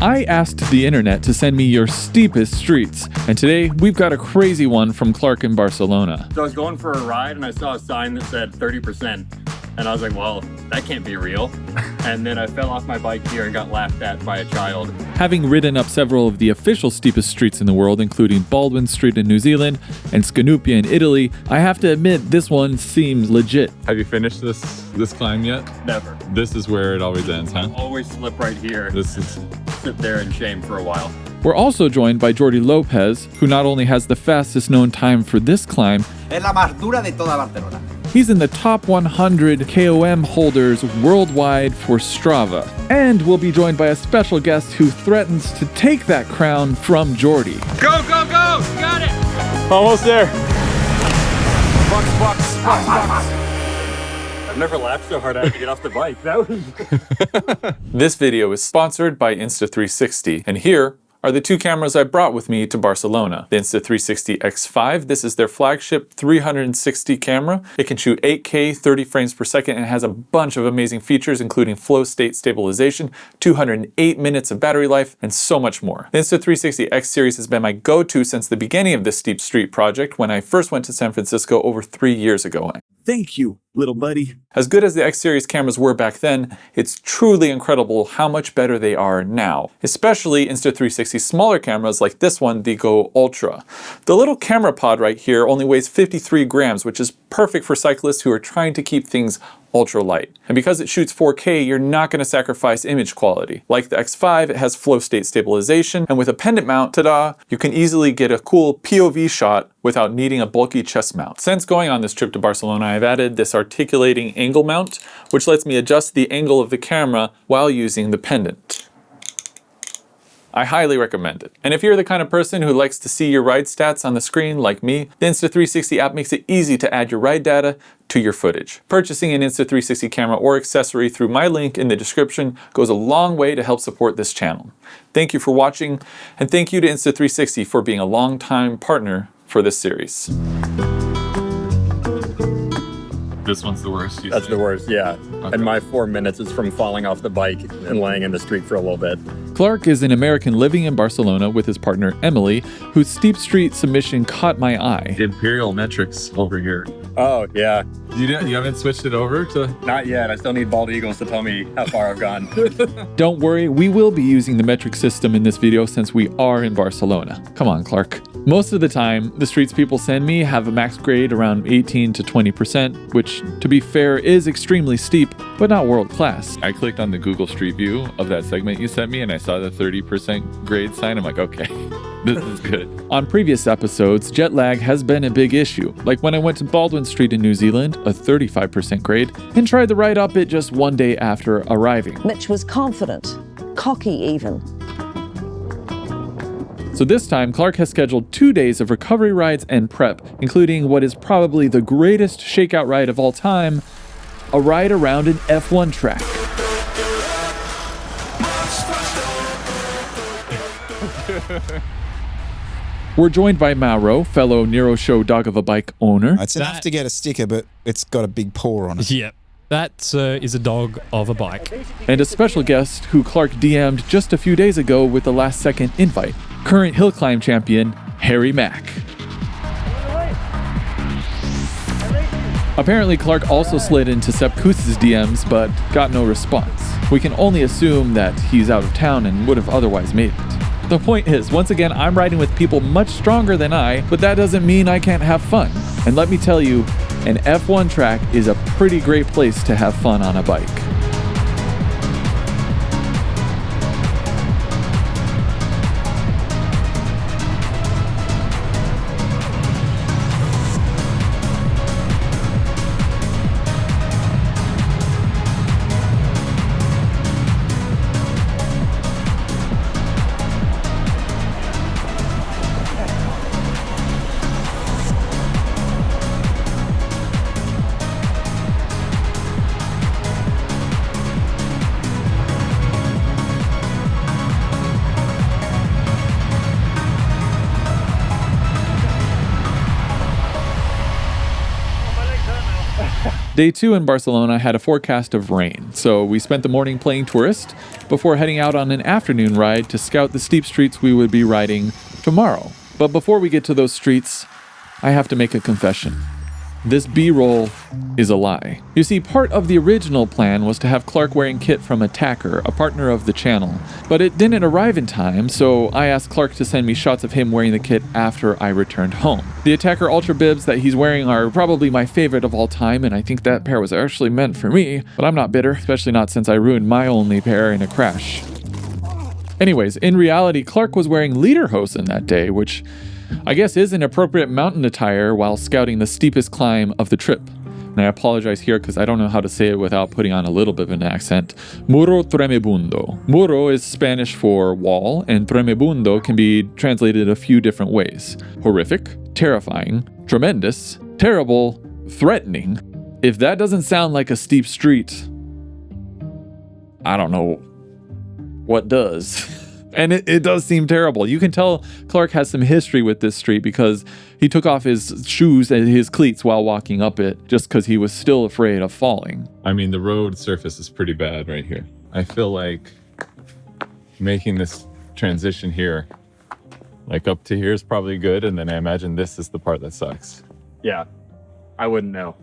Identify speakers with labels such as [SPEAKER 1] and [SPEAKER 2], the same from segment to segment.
[SPEAKER 1] I asked the internet to send me your steepest streets, and today we've got a crazy one from Clarke in Barcelona.
[SPEAKER 2] So I was going for a ride and I saw a sign that said 30%. And I was like, well, that can't be real. And then I fell off my bike here and got laughed at by a child.
[SPEAKER 1] Having ridden up several of the official steepest streets in the world, including Baldwin Street in New Zealand and Scanupia in Italy, I have to admit this one seems legit.
[SPEAKER 3] Have you finished this climb yet?
[SPEAKER 2] Never.
[SPEAKER 3] This is where it always ends, huh?
[SPEAKER 2] Always slip right here.
[SPEAKER 3] This is...
[SPEAKER 2] Sit there in shame for a while.
[SPEAKER 1] We're also joined by Jordi Lopez, who not only has the fastest known time for this climb,
[SPEAKER 4] Es la más dura de toda Barcelona.
[SPEAKER 1] he's in the top 100 KOM holders worldwide for Strava. And we'll be joined by a special guest who threatens to take that crown from Jordi.
[SPEAKER 2] Go, go, go! Got it!
[SPEAKER 3] almost there.
[SPEAKER 2] Bucks. I've never laughed so hard I had to get off the bike. That was...
[SPEAKER 1] This video is sponsored by Insta360, and here are the two cameras I brought with me to Barcelona. The Insta360 X5, this is their flagship 360 camera. It can shoot 8K, 30 frames per second, and has a bunch of amazing features, including flow state stabilization, 208 minutes of battery life, and so much more. The Insta360 X series has been my go-to since the beginning of this Steep Street project when I first went to San Francisco over 3 years ago.
[SPEAKER 5] Thank you, little buddy.
[SPEAKER 1] As good as the X series cameras were back then, it's truly incredible how much better they are now. Especially Insta360 smaller cameras like this one, the Go Ultra. The little camera pod right here only weighs 53 grams, which is perfect for cyclists who are trying to keep things ultra light. And because it shoots 4K, you're not going to sacrifice image quality. Like the X5, it has flow state stabilization, and with a pendant mount, ta-da, you can easily get a cool POV shot without needing a bulky chest mount. Since going on this trip to Barcelona, I've added this articulating angle mount, which lets me adjust the angle of the camera while using the pendant. I highly recommend it. And if you're the kind of person who likes to see your ride stats on the screen like me, the Insta360 app makes it easy to add your ride data to your footage. Purchasing an Insta360 camera or accessory through my link in the description goes a long way to help support this channel. Thank you for watching, and thank you to Insta360 for being a long-time partner for this series.
[SPEAKER 3] This one's the worst.
[SPEAKER 2] That's the worst, yeah.
[SPEAKER 3] Okay.
[SPEAKER 2] And my 4 minutes is from falling off the bike and laying in the street for a little bit.
[SPEAKER 1] Clarke is an American living in Barcelona with his partner Emily, whose Steep Street submission caught my eye.
[SPEAKER 3] Imperial metrics over here.
[SPEAKER 2] Oh, yeah.
[SPEAKER 3] You haven't switched it over to...
[SPEAKER 2] Not yet. I still need bald eagles to tell me how far I've gone.
[SPEAKER 1] Don't worry, we will be using the metric system in this video since we are in Barcelona. Come on, Clarke. Most of the time, the streets people send me have a max grade around 18 to 20%, which, to be fair, is extremely steep, but not world class.
[SPEAKER 3] I clicked on the Google Street View of that segment you sent me and I saw the 30% grade sign. I'm like, okay, this is good.
[SPEAKER 1] On previous episodes, jet lag has been a big issue, like when I went to Baldwin Street in New Zealand, a 35% grade, and tried to ride up it just one day after arriving.
[SPEAKER 6] Mitch was confident, cocky even.
[SPEAKER 1] So this time, Clarke has scheduled 2 days of recovery rides and prep, including what is probably the greatest shakeout ride of all time, a ride around an F1 track. We're joined by Mauro, fellow Nero Show dog of a bike owner.
[SPEAKER 7] It's enough to get a sticker, but it's got a big paw on it.
[SPEAKER 8] Yep. That is a dog of a bike.
[SPEAKER 1] And a special guest who Clarke DM'd just a few days ago with the last second invite, current hill climb champion, Harry Mack. Apparently Clarke also slid into Sepp Kuss's DMs but got no response. We can only assume that he's out of town and would have otherwise made it. The point is, once again, I'm riding with people much stronger than I, but that doesn't mean I can't have fun. And let me tell you, an F1 track is a pretty great place to have fun on a bike. Day 2 in Barcelona had a forecast of rain, so we spent the morning playing tourist before heading out on an afternoon ride to scout the steep streets we would be riding tomorrow. But before we get to those streets, I have to make a confession. This B-roll is a lie. You see, part of the original plan was to have Clarke wearing kit from Attacker, a partner of the channel, but it didn't arrive in time, so I asked Clarke to send me shots of him wearing the kit after I returned home. The Attacker Ultra bibs that he's wearing are probably my favorite of all time, and I think that pair was actually meant for me, but I'm not bitter, especially not since I ruined my only pair in a crash. Anyways, in reality, Clarke was wearing lederhosen that day, which I guess is an appropriate mountain attire while scouting the steepest climb of the trip. And I apologize here because I don't know how to say it without putting on a little bit of an accent. Muro tremebundo. Muro is Spanish for wall, and tremebundo can be translated a few different ways. Horrific, terrifying, tremendous, terrible, threatening. If that doesn't sound like a steep street, I don't know what does. And it does seem terrible. You can tell Clarke has some history with this street because he took off his shoes and his cleats while walking up it just because he was still afraid of falling.
[SPEAKER 3] I mean, the road surface is pretty bad right here. I feel like making this transition here, like up to here, is probably good. And then I imagine this is the part that sucks.
[SPEAKER 2] Yeah, I wouldn't know.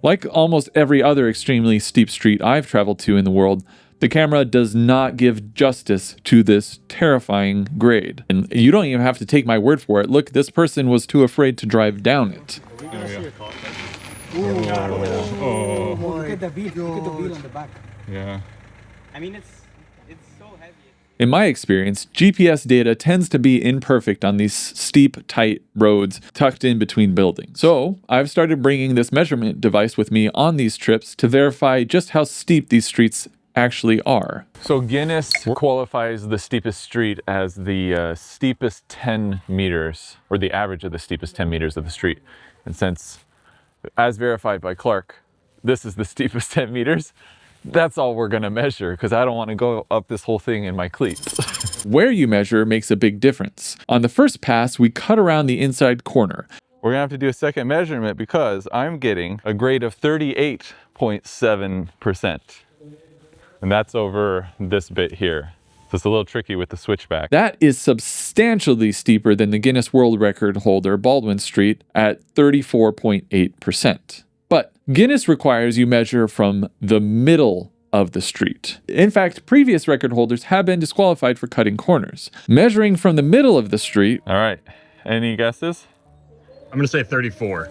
[SPEAKER 1] Like almost every other extremely steep street I've traveled to in the world, the camera does not give justice to this terrifying grade. And you don't even have to take my word for it. Look, this person was too afraid to drive down it.
[SPEAKER 4] Look at the wheel on the back.
[SPEAKER 3] Yeah.
[SPEAKER 4] I mean, it's so heavy.
[SPEAKER 1] In my experience, GPS data tends to be imperfect on these steep, tight roads tucked in between buildings. So I've started bringing this measurement device with me on these trips to verify just how steep these streets actually are. So Guinness qualifies the steepest street as the steepest 10 meters, or the average of the steepest 10 meters of the street. And since, as verified by Clarke, this is the steepest 10 meters, that's all we're gonna measure because I don't want to go up this whole thing in my cleats. Where you measure makes a big difference. On the first pass, we cut around the inside corner. We're gonna have to do a second measurement because I'm getting a grade of 38.7%. And that's over this bit here. So it's a little tricky with the switchback. That is substantially steeper than the Guinness World Record holder Baldwin Street at 34.8%. But Guinness requires you measure from the middle of the street. In fact, previous record holders have been disqualified for cutting corners. Measuring from the middle of the street. All right, any guesses?
[SPEAKER 2] I'm gonna say 34.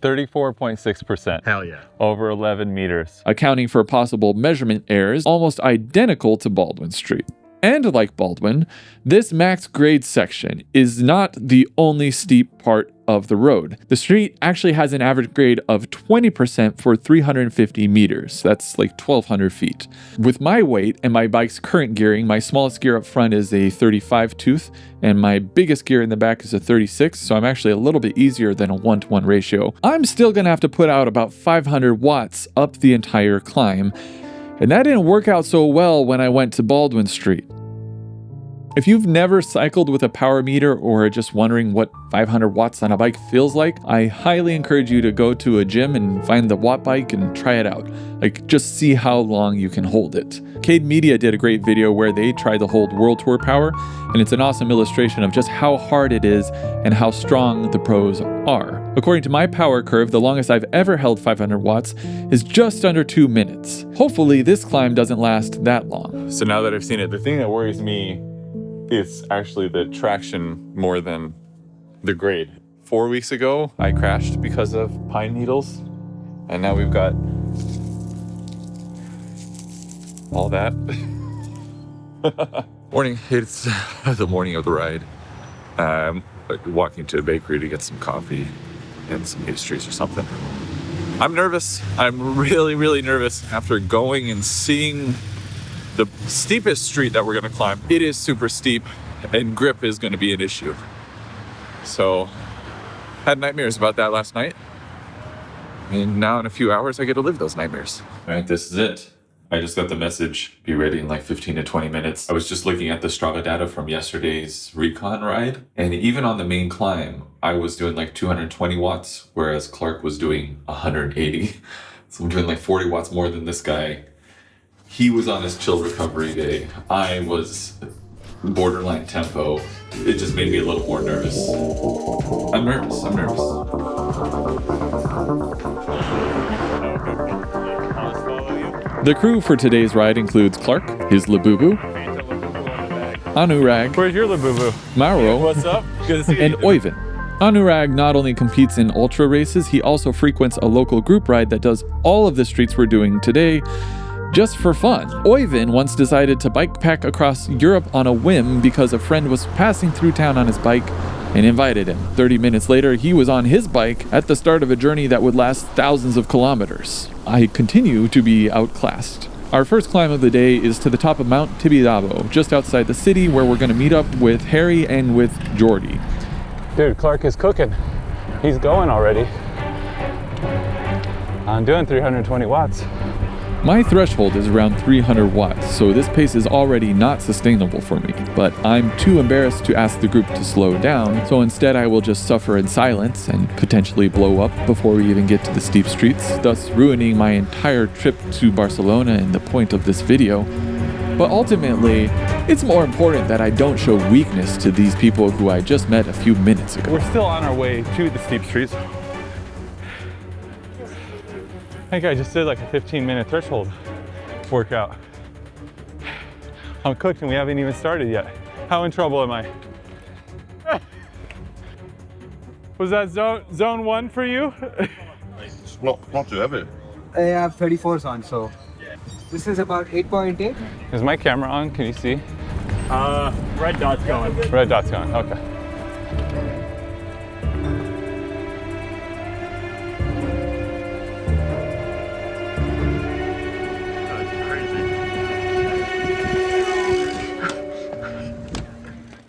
[SPEAKER 1] 34.6%.
[SPEAKER 2] Hell yeah.
[SPEAKER 1] Over 11 meters. Accounting for possible measurement errors, almost identical to Baldwin Street. And like Baldwin, this max grade section is not the only steep part of the road. The street actually has an average grade of 20% for 350 meters. That's like 1,200 feet. With my weight and my bike's current gearing, my smallest gear up front is a 35 tooth, and my biggest gear in the back is a 36, so I'm actually a little bit easier than a 1-to-1 ratio. I'm still gonna have to put out about 500 watts up the entire climb, and that didn't work out so well when I went to Baldwin Street. If you've never cycled with a power meter or are just wondering what 500 watts on a bike feels like, I highly encourage you to go to a gym and find the watt bike and try it out. Like, just see how long you can hold it. Cade Media did a great video where they tried to hold World Tour power, and it's an awesome illustration of just how hard it is and how strong the pros are. According to my power curve, the longest I've ever held 500 watts is just under 2 minutes. Hopefully this climb doesn't last that long. So now that I've seen it, the thing that worries me is actually the traction more than the grade. 4 weeks ago, I crashed because of pine needles, and now we've got all that. Morning, it's the morning of the ride. Walking to a bakery to get some coffee and some pastries or something. I'm nervous. I'm really, really nervous after going and seeing the steepest street that we're gonna climb. It is super steep and grip is gonna be an issue. So, had nightmares about that last night. And now in a few hours, I get to live those nightmares. All right, this is it. I just got the message, be ready in like 15 to 20 minutes. I was just looking at the Strava data from yesterday's recon ride. And even on the main climb, I was doing like 220 watts, whereas Clarke was doing 180. So I'm doing like 40 watts more than this guy. He was on his chill recovery day. I was borderline tempo. It just made me a little more nervous. I'm nervous. The crew for today's ride includes Clarke, his Labubu, Anurag,
[SPEAKER 3] Where's your Labubu?
[SPEAKER 1] Mauro,
[SPEAKER 3] What's up? Good to see
[SPEAKER 1] and Oyvind. Anurag not only competes in ultra races, he also frequents a local group ride that does all of the streets we're doing today just for fun. Oyvind once decided to bike pack across Europe on a whim because a friend was passing through town on his bike and invited him. 30 minutes later, he was on his bike at the start of a journey that would last thousands of kilometers. I continue to be outclassed. Our first climb of the day is to the top of Mount Tibidabo, just outside the city, where we're going to meet up with Harry and with Jordy.
[SPEAKER 3] Dude, Clarke is cooking. He's going already. I'm doing 320 watts.
[SPEAKER 1] My threshold is around 300 watts, so this pace is already not sustainable for me, but I'm too embarrassed to ask the group to slow down, so instead I will just suffer in silence and potentially blow up before we even get to the steep streets, thus ruining my entire trip to Barcelona and the point of this video. But ultimately, it's more important that I don't show weakness to these people who I just met a few minutes ago.
[SPEAKER 3] We're still on our way to the steep streets. I think I just did like a 15-minute threshold workout. I'm cooked and we haven't even started yet. How in trouble am I? Was that zone 1 for you?
[SPEAKER 9] It's not too heavy.
[SPEAKER 4] I have 34s on, so this is about 8.8.
[SPEAKER 3] Is my camera on? Can you see?
[SPEAKER 2] Red dot's going.
[SPEAKER 3] Red dot's going, okay.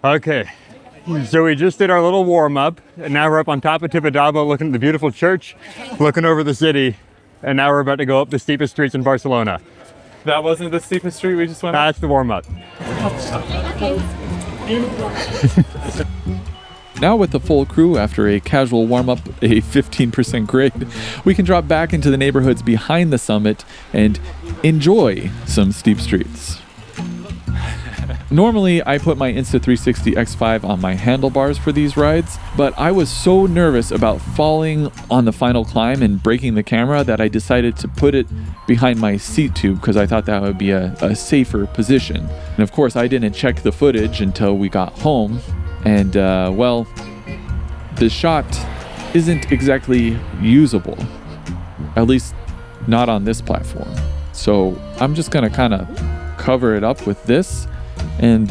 [SPEAKER 2] Okay, so we just did our little warm-up, and now we're up on top of Tibidabo looking at the beautiful church, looking over the city, and now we're about to go up the steepest streets in Barcelona.
[SPEAKER 3] That wasn't the steepest street we just went up?
[SPEAKER 2] That's the warm-up.
[SPEAKER 1] Now with the full crew, after a casual warm-up, a 15% grade, we can drop back into the neighborhoods behind the summit and enjoy some steep streets. Normally, I put my Insta360 X5 on my handlebars for these rides, but I was so nervous about falling on the final climb and breaking the camera that I decided to put it behind my seat tube because I thought that would be a safer position. And of course, I didn't check the footage until we got home, and well, the shot isn't exactly usable, at least not on this platform. So I'm just gonna kind of cover it up with this. And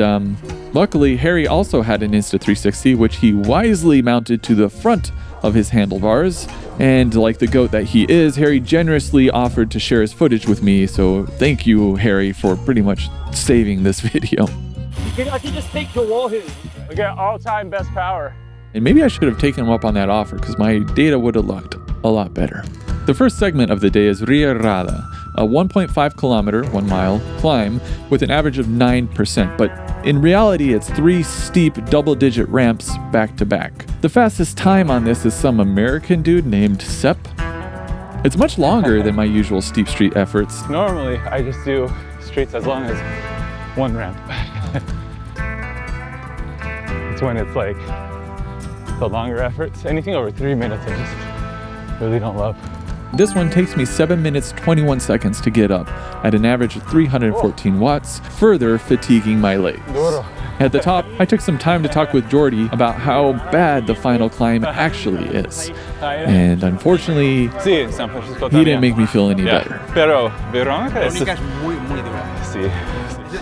[SPEAKER 1] luckily, Harry also had an Insta360, which he wisely mounted to the front of his handlebars. And like the goat that he is, Harry generously offered to share his footage with me. So thank you, Harry, for pretty much saving this video.
[SPEAKER 2] I can just take the wall here. We got all-time best power.
[SPEAKER 1] And maybe I should have taken him up on that offer because my data would have looked a lot better. The first segment of the day is Ria Rada, a 1.5 kilometer, 1 mile climb with an average of 9%, but in reality it's 3 steep double-digit ramps back to back. The fastest time on this is some American dude named Sepp. It's much longer than my usual steep street efforts.
[SPEAKER 3] Normally, I just do streets as long as 1 ramp. It's when it's like the longer efforts. Anything over 3 minutes, I just really don't love.
[SPEAKER 1] This one takes me 7 minutes 21 seconds to get up at an average of 314 watts, further fatiguing my legs. At the top, I took some time to talk with Jordy about how bad the final climb actually is. And unfortunately, he didn't make me feel any better.
[SPEAKER 3] Pero Veronica
[SPEAKER 4] es muy dura.
[SPEAKER 3] Sí.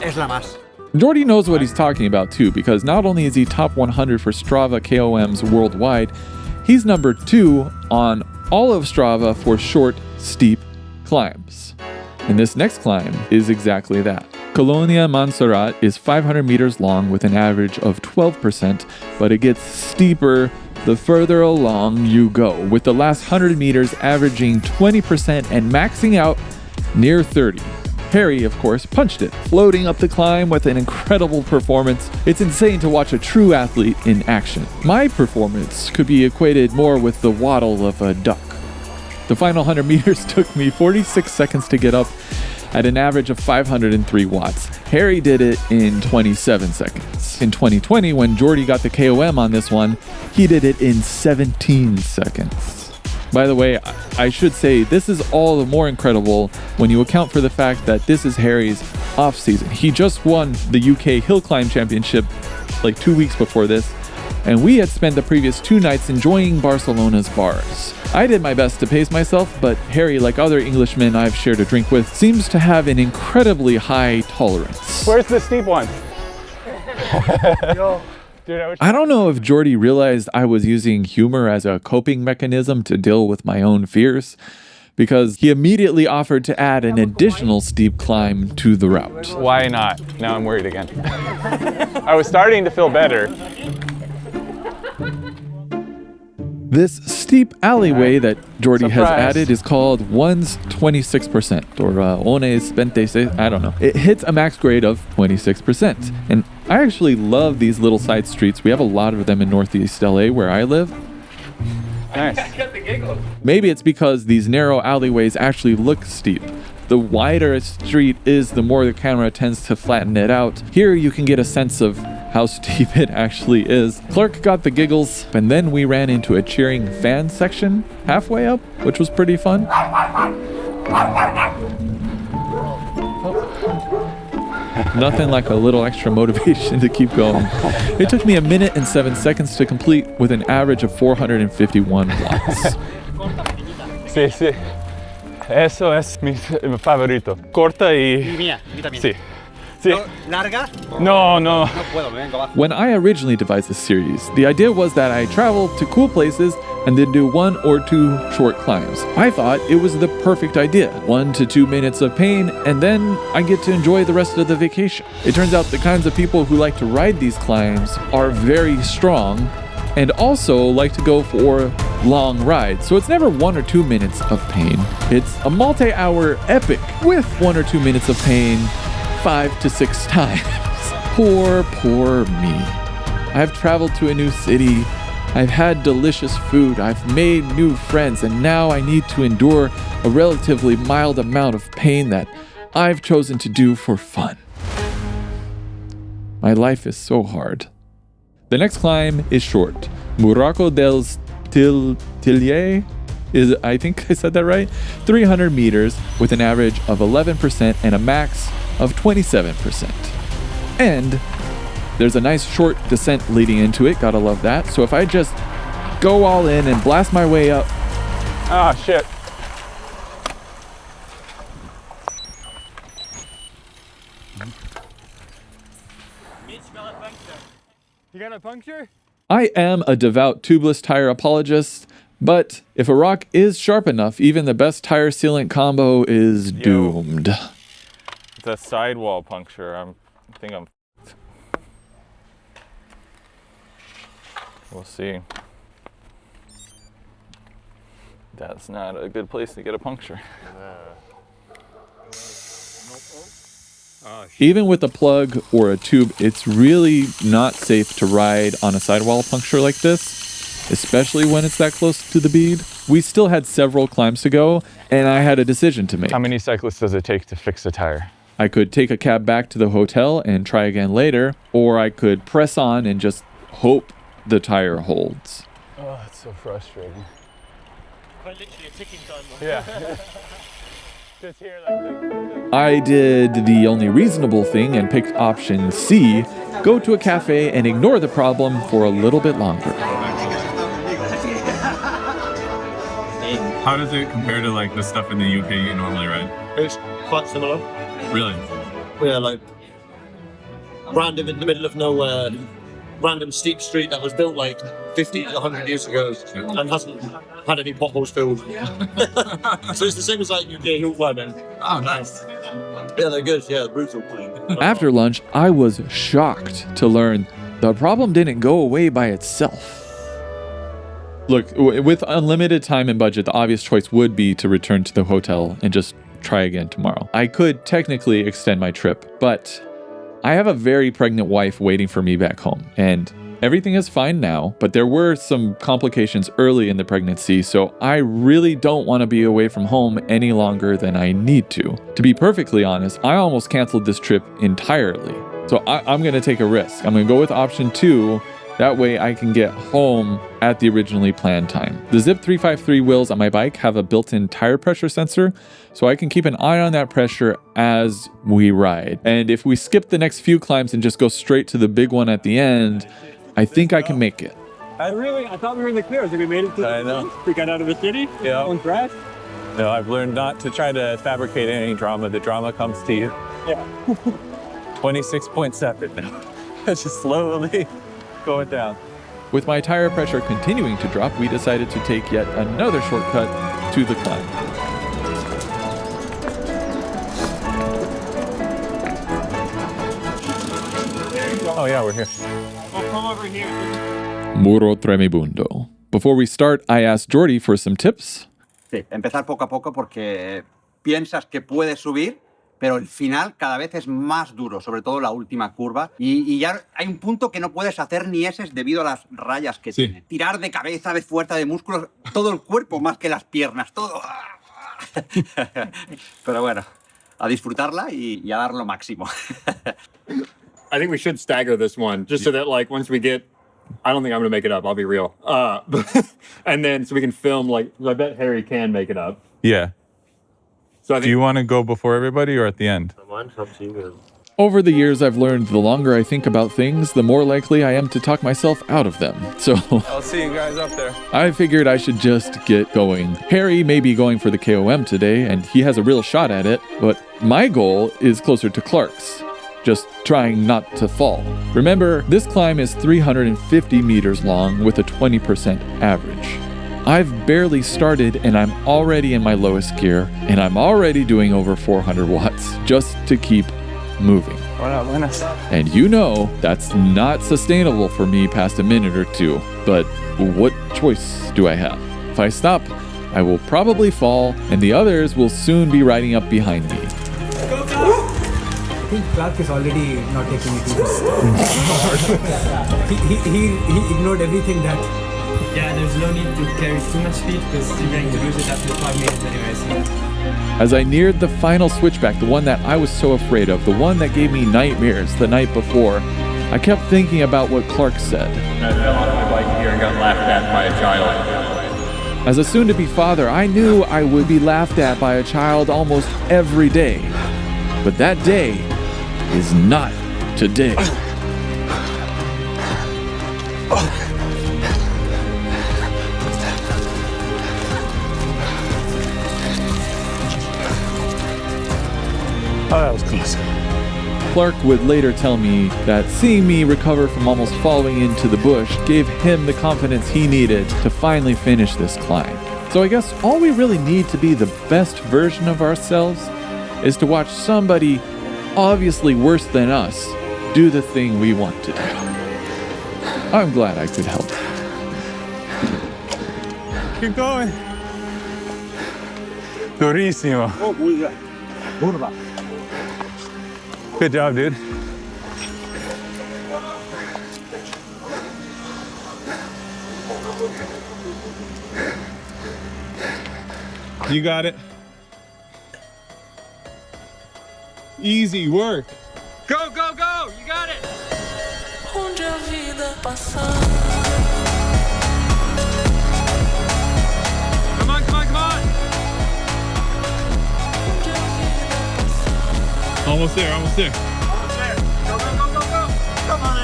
[SPEAKER 4] Es la más.
[SPEAKER 1] Jordy knows what he's talking about too, because not only is he top 100 for Strava KOMs worldwide, he's number 2 on all of Strava for short, steep climbs. And this next climb is exactly that. Colonia Monserat is 500 meters long with an average of 12%, but it gets steeper the further along you go, with the last 100 meters averaging 20% and maxing out near 30. Harry, of course, punched it, floating up the climb with an incredible performance. It's insane to watch a true athlete in action. My performance could be equated more with the waddle of a duck. The final 100 meters took me 46 seconds to get up at an average of 503 watts. Harry did it in 27 seconds. In 2020, when Jordy got the KOM on this one, he did it in 17 seconds. By the way, I should say this is all the more incredible when you account for the fact that this is Harry's off season. He just won the UK Hill Climb Championship like 2 weeks before this, and we had spent the previous 2 nights enjoying Barcelona's bars. I did my best to pace myself, but Harry, like other Englishmen I've shared a drink with, seems to have an incredibly high tolerance.
[SPEAKER 2] Where's the steep one?
[SPEAKER 1] I don't know if Jordy realized I was using humor as a coping mechanism to deal with my own fears, because he immediately offered to add an additional steep climb to the route.
[SPEAKER 2] Why not? Now I'm worried again. I was starting to feel better.
[SPEAKER 1] This steep alleyway that Jordy has
[SPEAKER 2] Surprise.
[SPEAKER 1] added is called One's 26%, or One's 26, I don't know. It hits a max grade of 26%. And I actually love these little side streets. We have a lot of them in Northeast LA where I live.
[SPEAKER 2] Nice.
[SPEAKER 1] Maybe it's because these narrow alleyways actually look steep. The wider a street is, the more the camera tends to flatten it out. Here you can get a sense of how steep it actually is. Clarke got the giggles, and then we ran into a cheering fan section halfway up, which was pretty fun. Nothing like a little extra motivation to keep going. It took me 1 minute and 7 seconds to complete with an average of 451 watts.
[SPEAKER 2] Sí, sí. Eso es mi favorito. Corta y... Sí. Sí.
[SPEAKER 4] ¿Larga?
[SPEAKER 2] No, no.
[SPEAKER 1] When I originally devised this series, the idea was that I travel to cool places and then do 1 or 2 short climbs. I thought it was the perfect idea. 1 to 2 minutes of pain, and then I get to enjoy the rest of the vacation. It turns out the kinds of people who like to ride these climbs are very strong and also like to go for long rides. So it's never 1 or 2 minutes of pain. It's a multi-hour epic with 1 or 2 minutes of pain 5 to 6 times. Poor me. I've traveled to a new city. I've had delicious food. I've made new friends, and now I need to endure a relatively mild amount of pain that I've chosen to do for fun. My life is so hard. The next climb is short. Muraco del Tillier is, I think I said that right, 300 meters with an average of 11% and a max of 27%. And there's a nice short descent leading into it, gotta love that. So if I just go all in and blast my way up.
[SPEAKER 2] Ah, shit. You got a puncture?
[SPEAKER 1] I am a devout tubeless tire apologist, but if a rock is sharp enough, even the best tire sealant combo is doomed.
[SPEAKER 2] It's a sidewall puncture. I think I'm... We'll see. That's not a good place to get a puncture.
[SPEAKER 1] Even with a plug or a tube, it's really not safe to ride on a sidewall puncture like this, especially when it's that close to the bead. We still had several climbs to go, and I had a decision to make.
[SPEAKER 2] How many cyclists does it take to fix a tire?
[SPEAKER 1] I could take a cab back to the hotel and try again later, or I could press on and just hope the tire holds.
[SPEAKER 2] Oh, it's so frustrating.
[SPEAKER 10] Quite literally a ticking time.
[SPEAKER 2] Yeah. Just here like
[SPEAKER 1] I did the only reasonable thing and picked option C, go to a cafe and ignore the problem for a little bit longer.
[SPEAKER 3] How does it compare to like the stuff in the UK you normally ride?
[SPEAKER 10] It's quite similar.
[SPEAKER 3] Really?
[SPEAKER 10] We're like random in the middle of nowhere, random steep street that was built like 50 to 100 years ago and hasn't had any potholes filled. So it's the same as like UK hill climbing.
[SPEAKER 3] Oh, nice.
[SPEAKER 10] Yeah, they're good. Yeah, brutal.
[SPEAKER 1] After lunch, I was shocked to learn the problem didn't go away by itself. Look, with unlimited time and budget, the obvious choice would be to return to the hotel and just try again tomorrow. I could technically extend my trip, but I have a very pregnant wife waiting for me back home, and everything is fine now, but there were some complications early in the pregnancy, so I really don't want to be away from home any longer than I need to. To be perfectly honest, I almost canceled this trip entirely. So I'm going to take a risk. I'm going to go with option 2. That way I can get home at the originally planned time. The Zip 353 wheels on my bike have a built-in tire pressure sensor, so I can keep an eye on that pressure as we ride. And if we skip the next few climbs and just go straight to the big one at the end, I think I can make it.
[SPEAKER 2] I thought we were in the clear. So we made it to
[SPEAKER 11] I know.
[SPEAKER 2] We got out of the city.
[SPEAKER 11] Yeah.
[SPEAKER 2] On crash.
[SPEAKER 11] No, I've learned not to try to fabricate any drama. The drama comes to you.
[SPEAKER 2] Yeah.
[SPEAKER 11] 26.7 now. It's just slowly going down.
[SPEAKER 1] With my tire pressure continuing to drop, we decided to take yet another shortcut to the climb.
[SPEAKER 11] Oh yeah, we're here.
[SPEAKER 2] We'll come over here.
[SPEAKER 1] Muro Tremebundo. Before we start, I asked Jordi for some tips.
[SPEAKER 4] Sí, empezar poco a poco porque piensas que puedes subir, pero el final cada vez es más duro, sobre todo la última curva. Y ya hay un punto que no puedes hacer ni eses debido a las rayas que tiene. Tirar de cabeza, de fuerza, de músculos, todo el cuerpo más que las piernas, todo. Pero bueno, a disfrutarla y a dar lo máximo.
[SPEAKER 2] I think we should stagger this one, just so that like once we get, I don't think I'm gonna make it up. I'll be real. And then so we can film like I bet Harry can make it up.
[SPEAKER 3] Yeah.
[SPEAKER 2] So I think
[SPEAKER 3] Do you want to go before everybody or at the end?
[SPEAKER 1] Over the years, I've learned the longer I think about things, the more likely I am to talk myself out of them. So
[SPEAKER 11] I'll see you guys up there.
[SPEAKER 1] I figured I should just get going. Harry may be going for the KOM today, and he has a real shot at it, but my goal is closer to Clarke's. Just trying not to fall. Remember, this climb is 350 meters long with a 20% average. I've barely started and I'm already in my lowest gear, and I'm already doing over 400 watts just to keep moving. And you know that's not sustainable for me past a minute or two, but what choice do I have? If I stop, I will probably fall, and the others will soon be riding up behind me.
[SPEAKER 4] I think Clarke is already not taking it too hard. he ignored everything that...
[SPEAKER 12] Yeah, there's no need to carry too much speed because you're going to lose it after 5 minutes anyways.
[SPEAKER 1] As I neared the final switchback, the one that I was so afraid of, the one that gave me nightmares the night before, I kept thinking about what Clarke said.
[SPEAKER 2] I fell off my bike here and got laughed at by a child.
[SPEAKER 1] As a soon-to-be father, I knew I would be laughed at by a child almost every day. But that day is not today.
[SPEAKER 11] Oh, that was close.
[SPEAKER 1] Clarke would later tell me that seeing me recover from almost falling into the bush gave him the confidence he needed to finally finish this climb. So I guess all we really need to be the best version of ourselves is to watch somebody obviously worse than us do the thing we want to do. I'm glad I could help.
[SPEAKER 11] Keep going. Durissimo. Good job, dude. You got it. Easy work.
[SPEAKER 2] Go, go, go! You got it! Come on, come on, come on!
[SPEAKER 11] Almost there, almost there.
[SPEAKER 2] Almost there. Go, go, go, go, go! Come on,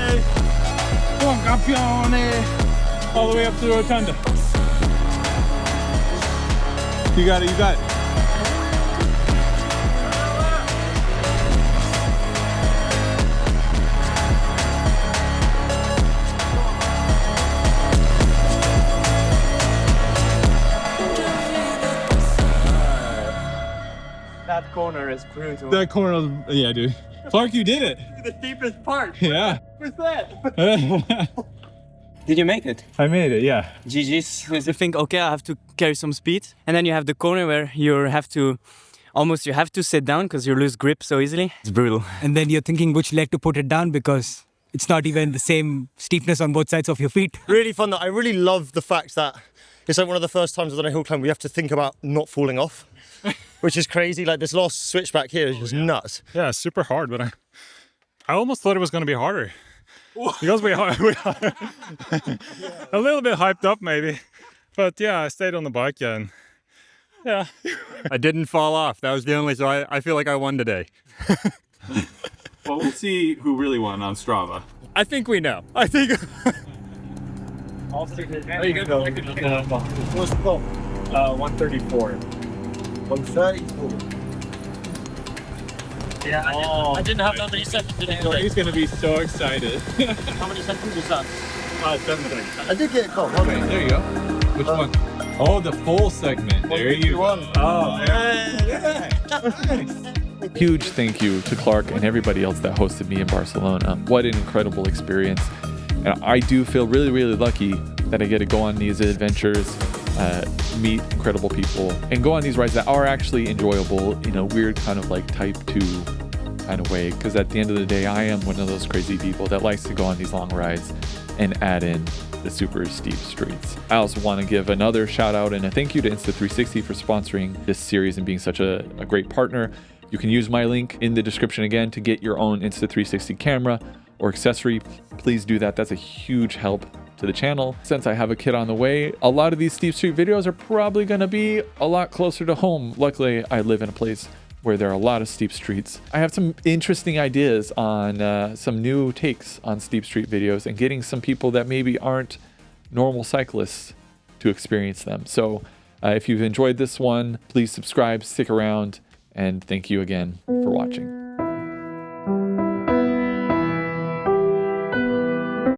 [SPEAKER 11] Come on, campione. All the way up to the rotunda. You got it, you got it.
[SPEAKER 12] That corner is brutal.
[SPEAKER 11] That corner, yeah, dude. Clarke, you did it.
[SPEAKER 2] The steepest part.
[SPEAKER 11] Yeah.
[SPEAKER 2] What's that?
[SPEAKER 12] Did you make it?
[SPEAKER 11] I made it, yeah.
[SPEAKER 12] GG's. You think, okay, I have to carry some speed. And then you have the corner where you have to almost you have to sit down because you lose grip so easily. It's brutal.
[SPEAKER 13] And then you're thinking which leg to put it down because it's not even the same steepness on both sides of your feet.
[SPEAKER 10] Really fun. I really love the fact that it's like one of the first times I've done a hill climb we have to think about not falling off, which is crazy. Like this last switchback here is just nuts.
[SPEAKER 14] Yeah, it's super hard, but I almost thought it was going to be harder. Because we are a little bit hyped up maybe. But yeah, I stayed on the bike and yeah.
[SPEAKER 2] I didn't fall off. That was the only, so I feel like I won today.
[SPEAKER 3] Well, we'll see who really won on Strava.
[SPEAKER 2] I think we know. I think.
[SPEAKER 12] There you go.
[SPEAKER 10] What's the goal?
[SPEAKER 12] 134.
[SPEAKER 10] 134.
[SPEAKER 12] Yeah, I didn't have that many seconds.
[SPEAKER 3] He's going to be so excited.
[SPEAKER 12] How many seconds was that?
[SPEAKER 2] 7 seconds.
[SPEAKER 10] I did get a call.
[SPEAKER 3] Okay, there you go. Which one? Oh, the full segment. There you go.
[SPEAKER 2] Oh,
[SPEAKER 10] Yeah.
[SPEAKER 1] Huge thank you to Clarke and everybody else that hosted me in Barcelona. What an incredible experience. And I do feel really, really lucky that I get to go on these adventures, meet incredible people, and go on these rides that are actually enjoyable in a weird kind of like type 2 kind of way. Because at the end of the day, I am one of those crazy people that likes to go on these long rides and add in the super steep streets. I also want to give another shout out and a thank you to Insta360 for sponsoring this series and being such a great partner. You can use my link in the description again to get your own Insta360 camera or accessory. Please do that. That's a huge help to the channel. Since I have a kid on the way, a lot of these steep street videos are probably going to be a lot closer to home. Luckily, I live in a place where there are a lot of steep streets. I have some interesting ideas on some new takes on steep street videos and getting some people that maybe aren't normal cyclists to experience them. So if you've enjoyed this one, please subscribe, stick around, and thank you again for watching.